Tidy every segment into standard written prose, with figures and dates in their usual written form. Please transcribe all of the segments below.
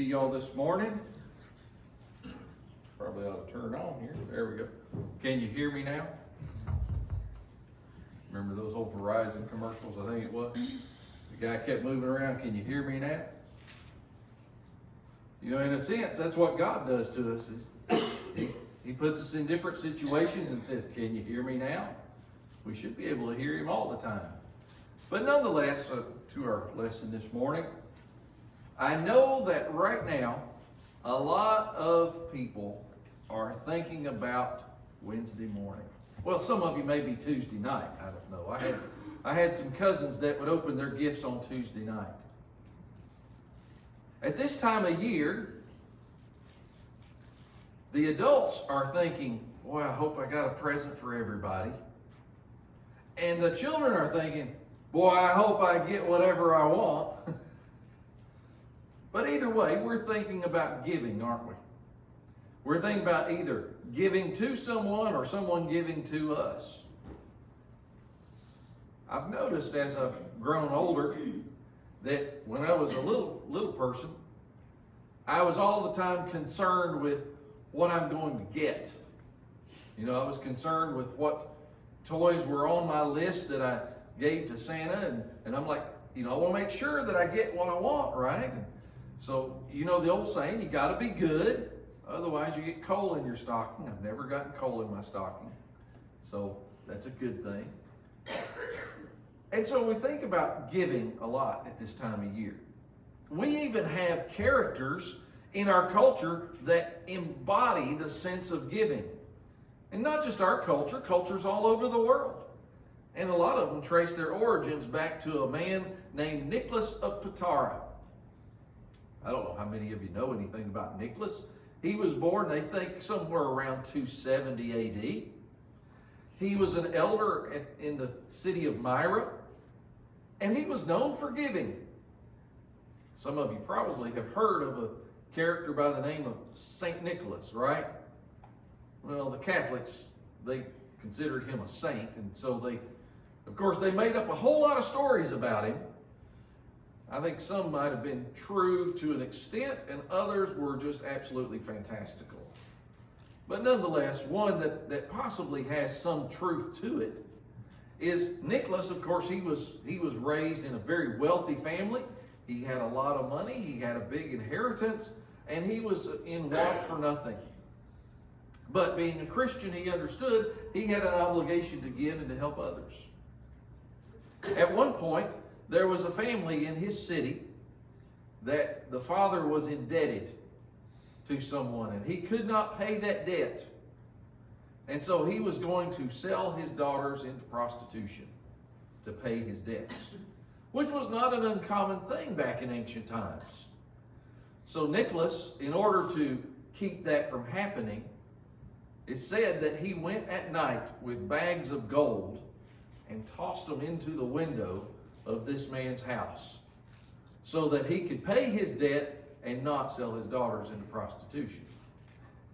See y'all this morning. Probably ought to turn on here. There we go. Can you hear me now? Remember those old Verizon commercials, I think it was? The guy kept moving around. Can you hear me now? You know, in a sense, that's what God does to us. Is he puts us in different situations and says, can you hear me now? We should be able to hear him all the time. But nonetheless, to our lesson this morning, I know that right now, a lot of people are thinking about Wednesday morning. Well, some of you may be Tuesday night. I don't know. I had some cousins that would open their gifts on Tuesday night. At this time of year, the adults are thinking, boy, I hope I got a present for everybody. And the children are thinking, boy, I hope I get whatever I want. But either way, we're thinking about giving, aren't we? We're thinking about either giving to someone or someone giving to us. I've noticed as I've grown older that when I was a little person, I was all the time concerned with what I'm going to get. You know, I was concerned with what toys were on my list that I gave to Santa, and I'm like, you know, I want to make sure that I get what I want, right? So, you know the old saying, you got to be good, otherwise you get coal in your stocking. I've never gotten coal in my stocking, so that's a good thing. And so we think about giving a lot at this time of year. We even have characters in our culture that embody the sense of giving. And not just our culture, cultures all over the world. And a lot of them trace their origins back to a man named Nicholas of Patara. I don't know how many of you know anything about Nicholas. He was born, they think, somewhere around 270 A.D. He was an elder in the city of Myra, and he was known for giving. Some of you probably have heard of a character by the name of Saint Nicholas, right? Well, the Catholics, they considered him a saint, and so of course, they made up a whole lot of stories about him. I think some might have been true to an extent, and others were just absolutely fantastical. But nonetheless, one that possibly has some truth to it is Nicholas. Of course, he was raised in a very wealthy family. He had a lot of money. He had a big inheritance, and he was in want for nothing. But being a Christian, he understood he had an obligation to give and to help others. At one point, there was a family in his city that the father was indebted to someone, and he could not pay that debt. And so he was going to sell his daughters into prostitution to pay his debts, which was not an uncommon thing back in ancient times. So Nicholas, in order to keep that from happening, it's said that he went at night with bags of gold and tossed them into the window of this man's house so that he could pay his debt and not sell his daughters into prostitution.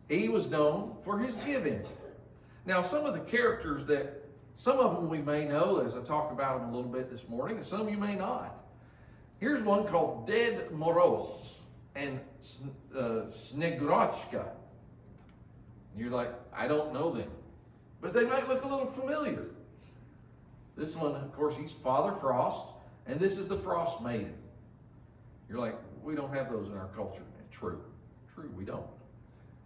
He was known for his giving. Now, some of the characters some of them we may know as I talk about them a little bit this morning, and some you may not. Here's one called Ded Moroz and Snegurochka. You're like, I don't know them, but they might look a little familiar. This one, of course, he's Father Frost, and this is the Frost Maiden. You're like, we don't have those in our culture. True, we don't.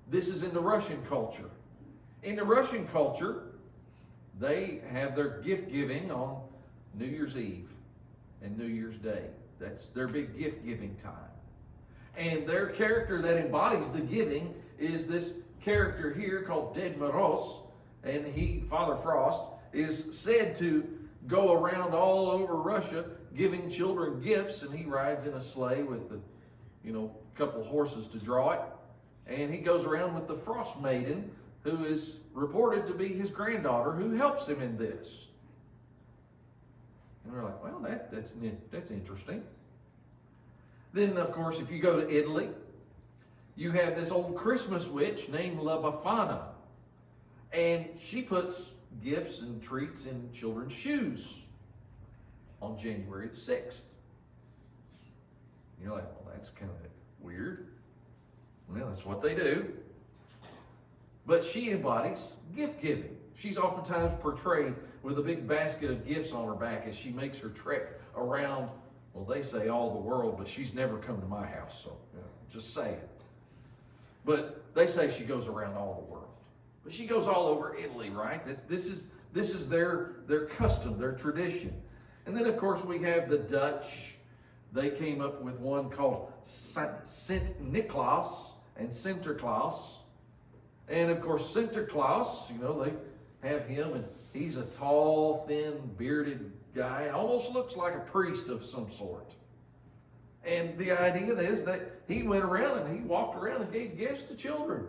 This is in the Russian culture. In the Russian culture, they have their gift giving on New Year's Eve and New Year's Day. That's their big gift giving time. And their character that embodies the giving is this character here called Ded Moroz, and Father Frost, is said to go around all over Russia giving children gifts, and he rides in a sleigh with a couple horses to draw it, and he goes around with the Frost Maiden, who is reported to be his granddaughter, who helps him in this. And we're like, well, that's interesting. Then, of course, if you go to Italy, you have this old Christmas witch named La Befana, and she puts gifts and treats in children's shoes on January the 6th. You're like, well, that's kind of Weird. Well, that's what they do. But she embodies gift giving. She's oftentimes portrayed with a big basket of gifts on her back as she makes her trek around, well, they say all the world, but she's never come to my house, so just say it. But they say she goes around all the world. But she goes all over Italy, right? This is their custom, their tradition. And then, of course, we have the Dutch. They came up with one called Sint Niklaas and Sinterklaas. And, of course, Sinterklaas, they have him, and he's a tall, thin, bearded guy. Almost looks like a priest of some sort. And the idea is that he went around and he walked around and gave gifts to children.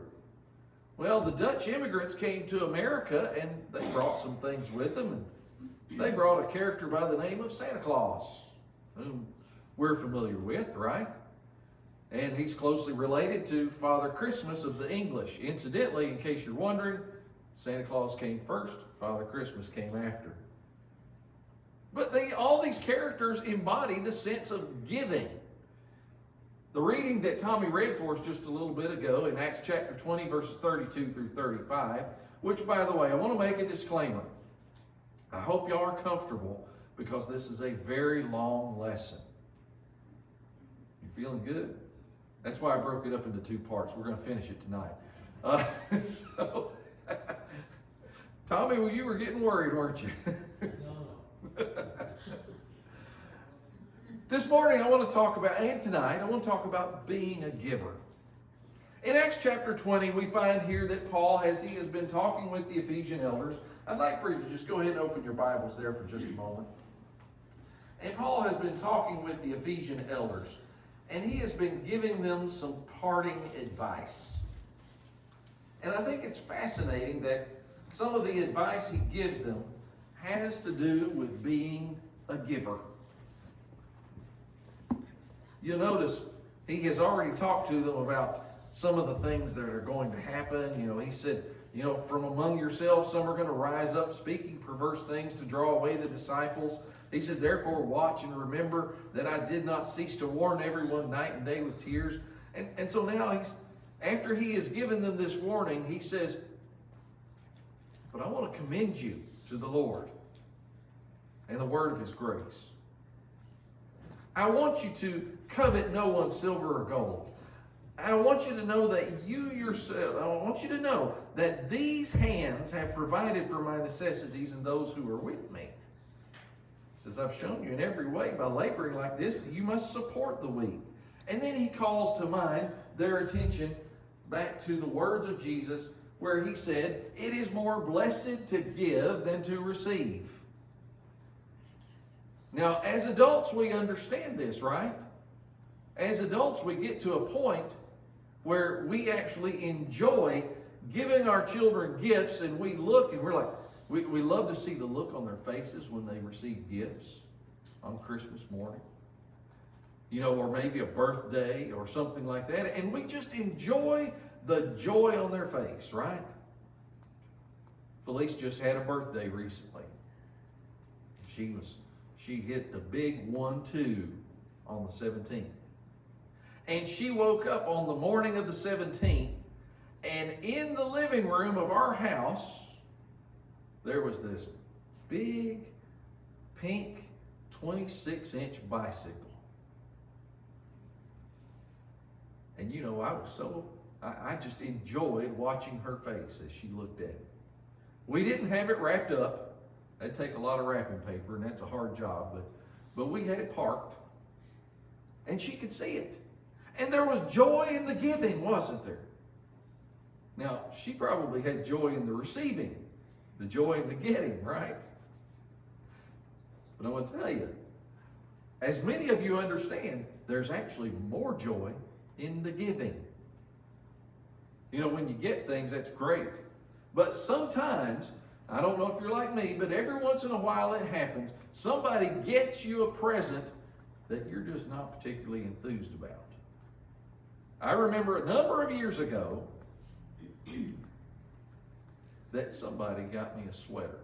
Well, the Dutch immigrants came to America and they brought some things with them. And they brought a character by the name of Santa Claus, whom we're familiar with, right? And he's closely related to Father Christmas of the English. Incidentally, in case you're wondering, Santa Claus came first, Father Christmas came after. But all these characters embody the sense of giving. The reading that Tommy read for us just a little bit ago in Acts chapter 20, verses 32 through 35, which, by the way, I want to make a disclaimer. I hope y'all are comfortable because this is a very long lesson. You feeling good? That's why I broke it up into two parts. We're going to finish it tonight. Tommy, well, you were getting worried, weren't you? No. This morning I want to talk about, and tonight, I want to talk about being a giver. In Acts chapter 20, we find here that Paul, as he has been talking with the Ephesian elders, I'd like for you to just go ahead and open your Bibles there for just a moment. And Paul has been talking with the Ephesian elders, and he has been giving them some parting advice. And I think it's fascinating that some of the advice he gives them has to do with being a giver. You'll notice he has already talked to them about some of the things that are going to happen. He said, from among yourselves, some are going to rise up speaking perverse things to draw away the disciples. He said, therefore watch and remember that I did not cease to warn everyone night and day with tears. And so now after he has given them this warning, he says, but I want to commend you to the Lord and the word of his grace. I want you to covet no one's silver or gold. I want you to know that I want you to know that these hands have provided for my necessities and those who are with me. He says, I've shown you in every way by laboring like this that you must support the weak. And then he calls to mind their attention back to the words of Jesus where he said, it is more blessed to give than to receive. Now, as adults, we understand this, right? As adults, we get to a point where we actually enjoy giving our children gifts, and we look and we're like, we love to see the look on their faces when they receive gifts on Christmas morning. Or maybe a birthday or something like that. And we just enjoy the joy on their face, right? Felice just had a birthday recently. She hit the big 1-2 on the 17th. And she woke up on the morning of the 17th, and in the living room of our house, there was this big, pink, 26-inch bicycle. And I just enjoyed watching her face as she looked at it. We didn't have it wrapped up. That'd take a lot of wrapping paper, and that's a hard job, but we had it parked, and she could see it. And there was joy in the giving, wasn't there? Now, she probably had joy in the receiving, the joy in the getting, right? But I want to tell you, as many of you understand, there's actually more joy in the giving. When you get things, that's great. But sometimes, I don't know if you're like me, but every once in a while it happens. Somebody gets you a present that you're just not particularly enthused about. I remember a number of years ago that somebody got me a sweater.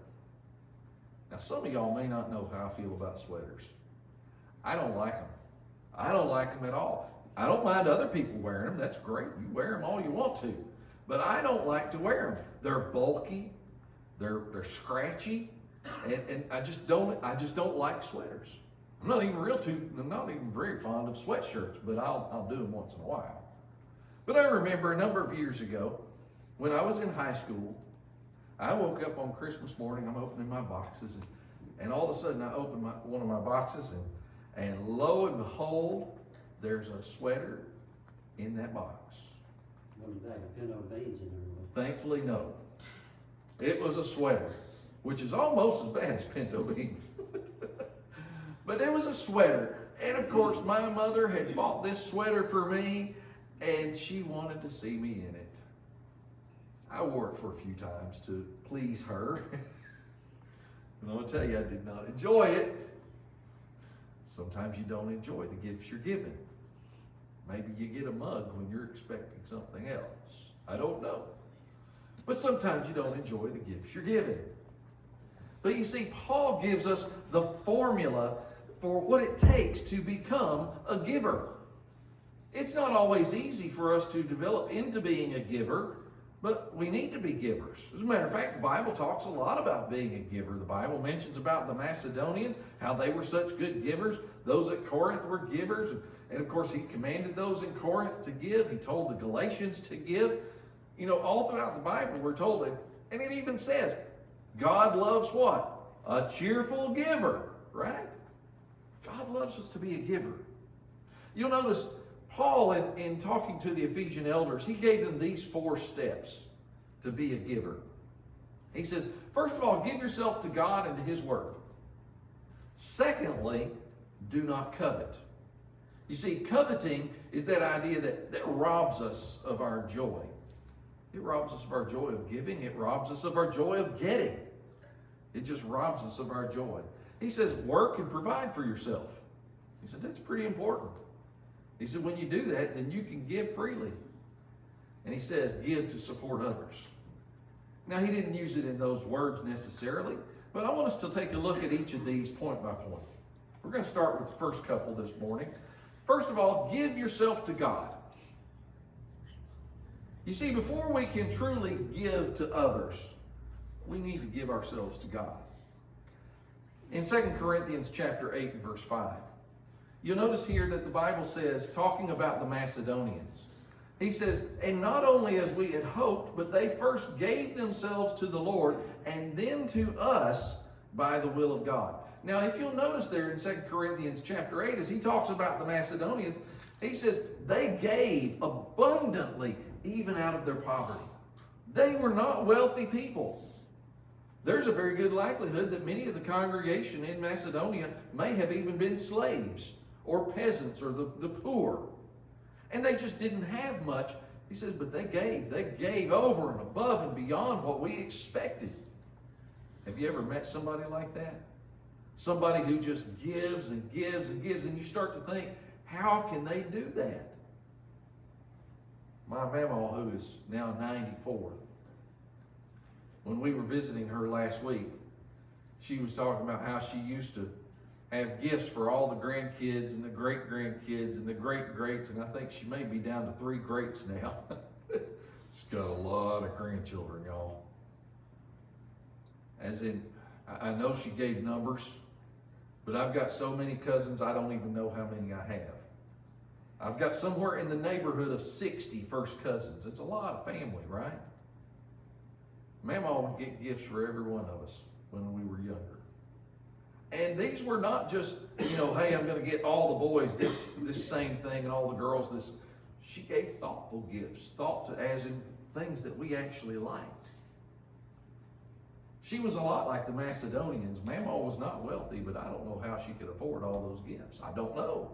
Now, some of y'all may not know how I feel about sweaters. I don't like them. I don't like them at all. I don't mind other people wearing them. That's great. You wear them all you want to. But I don't like to wear them. They're bulky. They're scratchy. And I just don't like sweaters. I'm not even very fond of sweatshirts, but I'll do them once in a while. But I remember a number of years ago, when I was in high school, I woke up on Christmas morning, I'm opening my boxes, and all of a sudden I open one of my boxes, and lo and behold, there's a sweater in that box. Wasn't a bag of pinto beans in there? Thankfully, no. It was a sweater, which is almost as bad as pinto beans. But it was a sweater. And of course, my mother had bought this sweater for me, and she wanted to see me in it. I wore it for a few times to please her. And I'm going to tell you, I did not enjoy it. Sometimes you don't enjoy the gifts you're given. Maybe you get a mug when you're expecting something else. I don't know. But sometimes you don't enjoy the gifts you're given. But you see, Paul gives us the formula for what it takes to become a giver. It's not always easy for us to develop into being a giver, but we need to be givers. As a matter of fact, the Bible talks a lot about being a giver. The Bible mentions about the Macedonians, how they were such good givers. Those at Corinth were givers. And of course, he commanded those in Corinth to give. He told the Galatians to give. You know, all throughout the Bible, we're told it. And it even says, God loves what? A cheerful giver, right? God loves us to be a giver. You'll notice Paul, in talking to the Ephesian elders, he gave them these 4 steps to be a giver. He says, first of all, give yourself to God and to His Word. Secondly, do not covet. You see, coveting is that idea that robs us of our joy. It robs us of our joy of giving. It robs us of our joy of getting. It just robs us of our joy. He says, work and provide for yourself. He said, that's pretty important. He said, when you do that, then you can give freely. And he says, give to support others. Now, he didn't use it in those words necessarily, but I want us to take a look at each of these point by point. We're going to start with the first couple this morning. First of all, give yourself to God. You see, before we can truly give to others, we need to give ourselves to God. In 2 Corinthians chapter 8 and verse 5, you'll notice here that the Bible says, talking about the Macedonians, he says, and not only as we had hoped, but they first gave themselves to the Lord and then to us by the will of God. Now, if you'll notice there in 2 Corinthians chapter 8, as he talks about the Macedonians, he says they gave abundantly even out of their poverty. They were not wealthy people. There's a very good likelihood that many of the congregation in Macedonia may have even been slaves or peasants or the poor. And they just didn't have much. He says, but they gave over and above and beyond what we expected. Have you ever met somebody like that? Somebody who just gives and gives and gives, and you start to think, how can they do that? My mama, who is now 94, when we were visiting her last week, she was talking about how she used to have gifts for all the grandkids and the great-grandkids and the great-greats, and I think she may be down to 3 greats now. She's got a lot of grandchildren, y'all. As in, I know she gave numbers, but I've got so many cousins, I don't even know how many I have. I've got somewhere in the neighborhood of 60 first cousins. It's a lot of family, right? Mama would get gifts for every one of us when we were younger. And these were not just, hey, I'm going to get all the boys this same thing and all the girls this. She gave thoughtful gifts, as in things that we actually liked. She was a lot like the Macedonians. Mama was not wealthy, but I don't know how she could afford all those gifts. I don't know.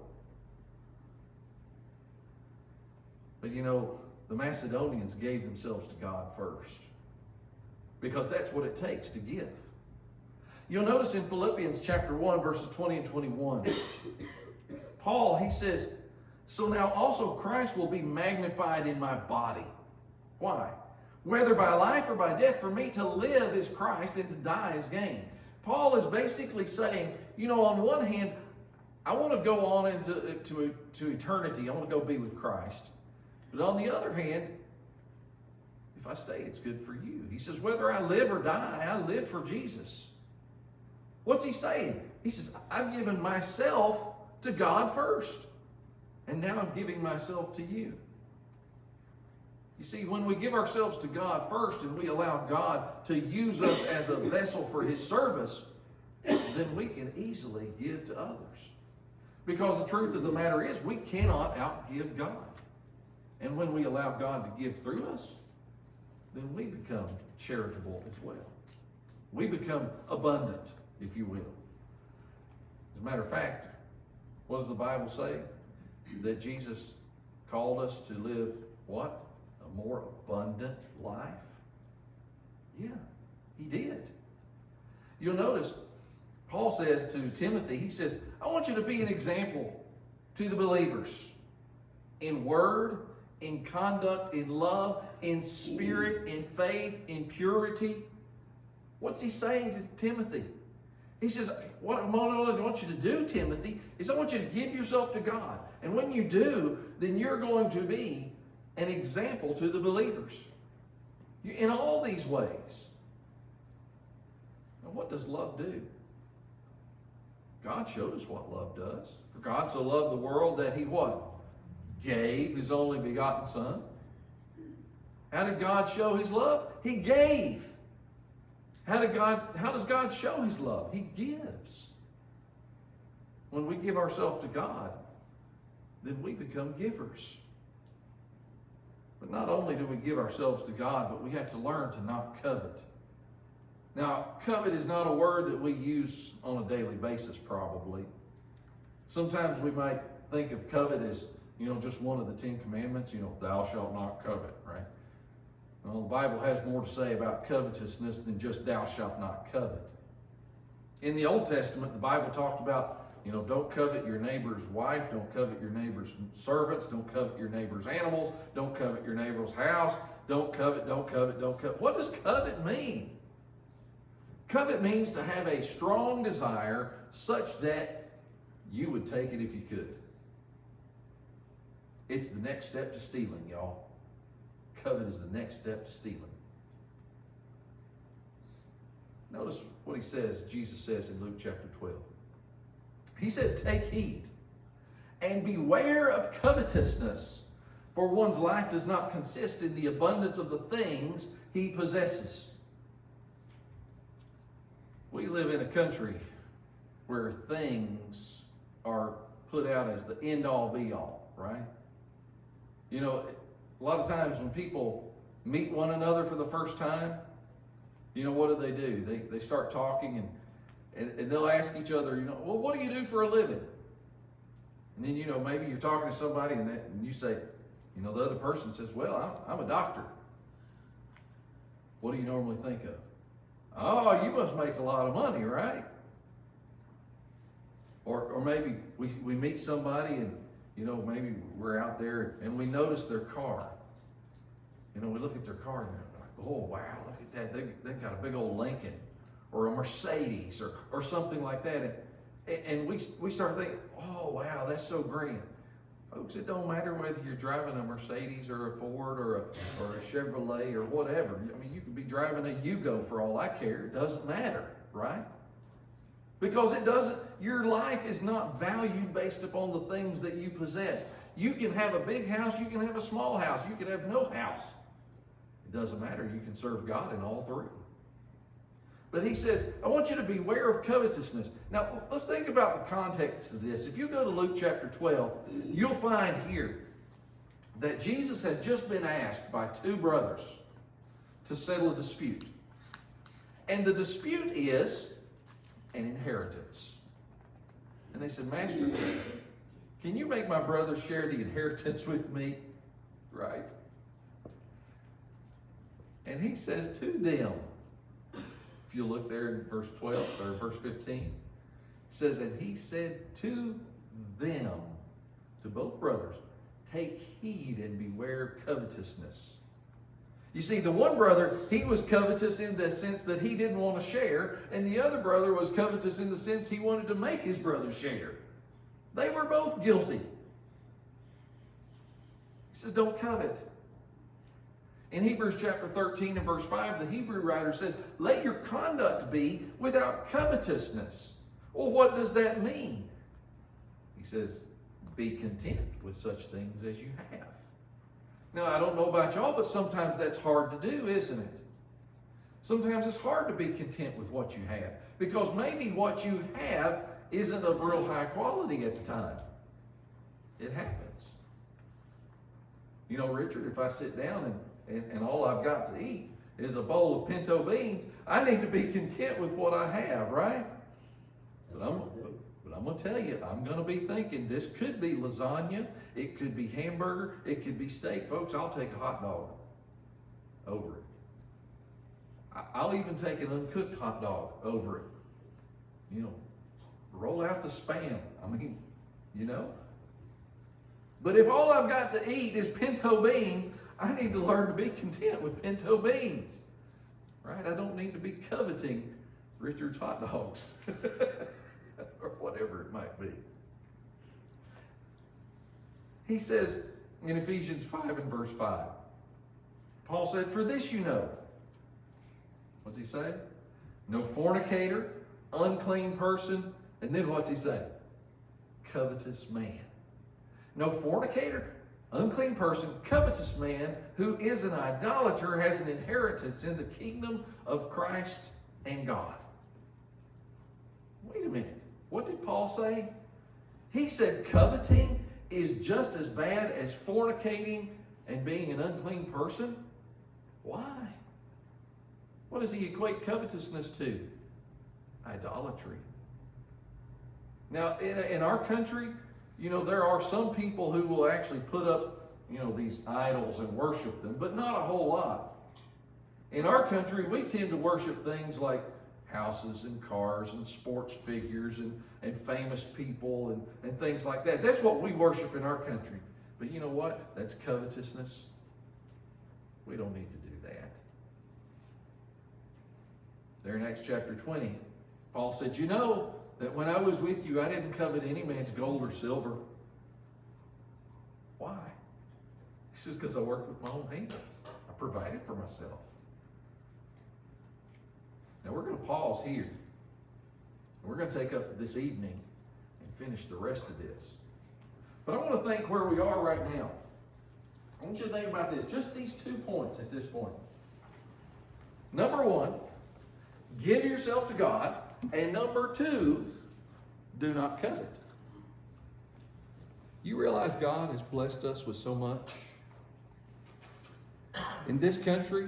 But the Macedonians gave themselves to God first, because that's what it takes to give. You'll notice in Philippians chapter 1, verses 20 and 21, Paul, he says, so now also Christ will be magnified in my body. Why? Whether by life or by death, for me to live is Christ and to die is gain. Paul is basically saying, on one hand, I want to go on to eternity. I want to go be with Christ. But on the other hand, if I stay, it's good for you. He says, whether I live or die, I live for Jesus. What's he saying? He says, I've given myself to God first. And now I'm giving myself to you. You see, when we give ourselves to God first and we allow God to use us as a vessel for his service, then we can easily give to others. Because the truth of the matter is, we cannot outgive God. And when we allow God to give through us, then we become charitable as well. We become abundant, if you will. As a matter of fact, what does the Bible say? That Jesus called us to live what? A more abundant life? Yeah, he did. You'll notice, Paul says to Timothy, he says, I want you to be an example to the believers in word, in conduct, in love, in spirit, in faith, in purity. What's he saying to Timothy? He says, what I want you to do, Timothy, is I want you to give yourself to God. And when you do, then you're going to be an example to the believers in all these ways. Now, what does love do? God showed us what love does. For God so loved the world that he what? Gave his only begotten Son. How did God show his love? He gave. How does God show his love? He gives. When we give ourselves to God, then we become givers. But not only do we give ourselves to God, but we have to learn to not covet. Now, covet is not a word that we use on a daily basis, probably. Sometimes we might think of covet as, just one of the 10 commandments, thou shalt not covet, right? Well, the Bible has more to say about covetousness than just thou shalt not covet. In the Old Testament, the Bible talked about, don't covet your neighbor's wife, don't covet your neighbor's servants, don't covet your neighbor's animals, don't covet your neighbor's house, don't covet, don't covet, don't covet. What does covet mean? Covet means to have a strong desire such that you would take it if you could. It's the next step to stealing, y'all. Covet is the next step to stealing. Notice what Jesus says in Luke chapter 12. He says, take heed and beware of covetousness, for one's life does not consist in the abundance of the things he possesses. We live in a country where things are put out as the end-all be-all, right? A lot of times when people meet one another for the first time, what do? They start talking and they'll ask each other, well, what do you do for a living? And then, maybe you're talking to somebody and you say, the other person says, well, I'm a doctor. What do you normally think of? Oh, you must make a lot of money, right? Or maybe we meet somebody and, maybe we're out there and we notice their car. We look at their car and they're like, oh, wow, look at that. They've got a big old Lincoln or a Mercedes or something like that. And we start thinking, oh, wow, that's so grand. Folks, it don't matter whether you're driving a Mercedes or a Ford or a Chevrolet or whatever. You could be driving a Yugo for all I care. It doesn't matter, right? Because your life is not valued based upon the things that you possess. You can have a big house, you can have a small house, you can have no house. It doesn't matter. You can serve God in all three. But he says, I want you to beware of covetousness. Now, let's think about the context of this. If you go to Luke chapter 12, you'll find here that Jesus has just been asked by two brothers to settle a dispute. And the dispute is an inheritance. And they said, Master, can you make my brother share the inheritance with me? Right? And he says to them, if you look there in verse 12 or verse 15, it says, and he said to them, to both brothers, take heed and beware of covetousness. You see, the one brother, he was covetous in the sense that he didn't want to share, and the other brother was covetous in the sense he wanted to make his brother share. They were both guilty. He says, don't covet. In Hebrews chapter 13 and verse 5, the Hebrew writer says, let your conduct be without covetousness. Well, what does that mean? He says, be content with such things as you have. Now, I don't know about y'all, but sometimes that's hard to do, isn't it? Sometimes it's hard to be content with what you have, because maybe what you have isn't of real high quality at the time. It happens. You know, Richard, if I sit down and all I've got to eat is a bowl of pinto beans, I need to be content with what I have, right? But I'm going to tell you, I'm going to be thinking this could be lasagna, it could be hamburger, it could be steak. Folks, I'll take a hot dog over it. I'll even take an uncooked hot dog over it. You know, roll out the Spam. I mean, you know. But if all I've got to eat is pinto beans, I need to learn to be content with pinto beans. Right? I don't need to be coveting Richard's hot dogs. Or whatever it might be. He says in Ephesians 5 and verse 5, Paul said, for this you know. What's he say? No fornicator, unclean person, and then what's he say? Covetous man. No fornicator, unclean person, covetous man who is an idolater has an inheritance in the kingdom of Christ and God. Wait a minute. What did Paul say? He said coveting is just as bad as fornicating and being an unclean person. Why? What does he equate covetousness to? Idolatry. Now, in our country, you know, there are some people who will actually put up, you know, these idols and worship them, but not a whole lot. In our country, we tend to worship things like houses and cars and sports figures and famous people and things like that. That's what we worship in our country. But you know what? That's covetousness. We don't need to do that. There in Acts chapter 20, Paul said, you know that when I was with you, I didn't covet any man's gold or silver. Why? He says, because I worked with my own hands. I provided for myself. Now we're going to pause here. We're going to take up this evening and finish the rest of this. But I want to think where we are right now. I want you to think about this. Just these 2 points at this point. Number 1, give yourself to God. And number 2, do not covet. You realize God has blessed us with so much? In this country,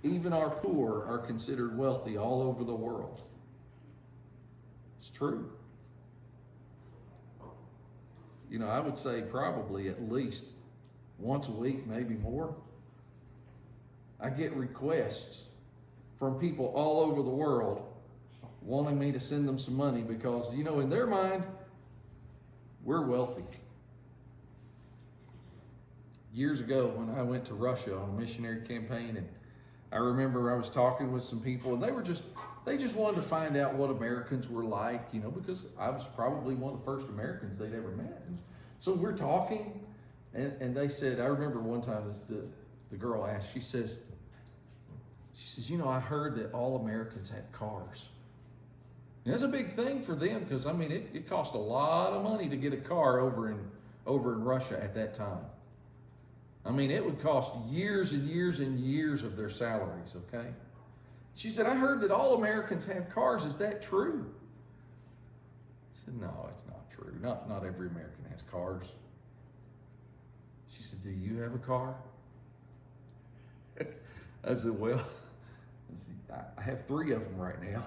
even our poor are considered wealthy all over the world. It's true. You know, I would say probably at least once a week, maybe more, I get requests from people all over the world wanting me to send them some money because, you know, in their mind, we're wealthy. Years ago when I went to Russia on a missionary campaign, and I remember I was talking with some people, and they just wanted to find out what Americans were like, you know, because I was probably one of the first Americans they'd ever met. And so we're talking, and they said, I remember one time the girl asked, she says, you know, I heard that all Americans have cars. And that's a big thing for them because, I mean, it cost a lot of money to get a car over in Russia at that time. I mean, it would cost years and years and years of their salaries, okay? She said, I heard that all Americans have cars. Is that true? I said, no, it's not true. Not every American has cars. She said, do you have a car? I said, well, I have 3 of them right now.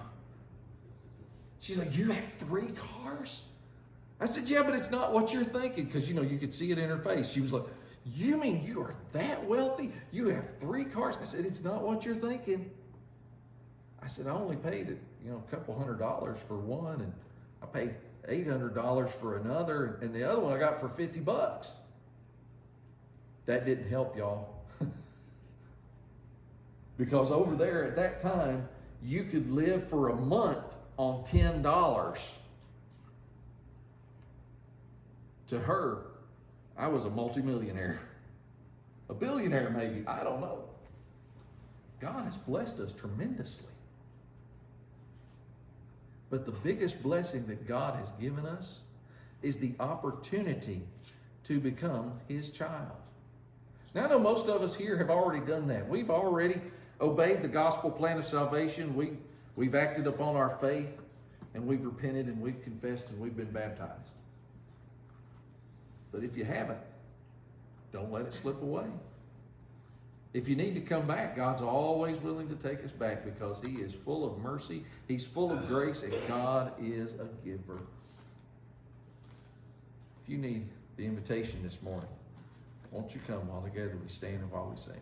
She's like, you have 3 cars? I said, yeah, but it's not what you're thinking, because, you know, you could see it in her face. She was like, you mean you are that wealthy? You have 3 cars? I said, it's not what you're thinking. I said, I only paid it, you know, a couple $100 for one, and I paid $800 for another, and the other one I got for $50. That didn't help, y'all. Because over there at that time, you could live for a month on $10. To her, I was a multimillionaire. A billionaire maybe, I don't know. God has blessed us tremendously. But the biggest blessing that God has given us is the opportunity to become His child. Now, I know most of us here have already done that. We've already obeyed the gospel plan of salvation. We've acted upon our faith, and we've repented, and we've confessed, and we've been baptized. But if you haven't, don't let it slip away. If you need to come back, God's always willing to take us back because He is full of mercy, He's full of grace, and God is a giver. If you need the invitation this morning, won't you come while together we stand and while we sing?